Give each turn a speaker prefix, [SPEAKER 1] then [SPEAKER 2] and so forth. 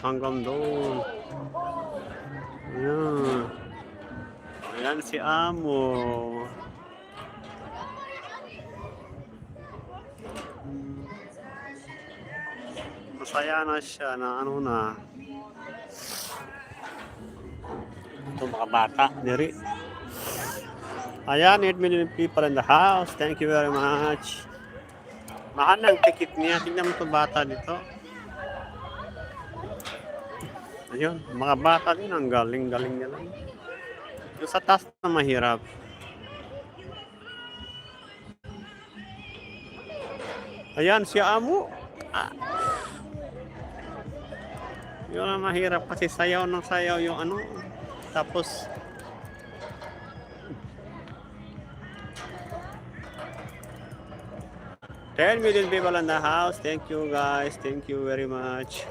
[SPEAKER 1] Hanggang doon. Ayan. Ayan si Amo. Masaya na siya na ano na. Ito mga bata. Diri. Ayan, 8 million people in the house. Thank you very much. Mahal ng ticket niya. Tingnan mo itong bata dito. Ayun, mga bata din. Ang galing-galing nila. Yung sa taas na mahirap. Ayan, si Amo. Ah. Yun ang mahirap kasi sayaw ng sayaw yung ano. Tapos, $10 million people in the house. Thank you guys. Thank you very much.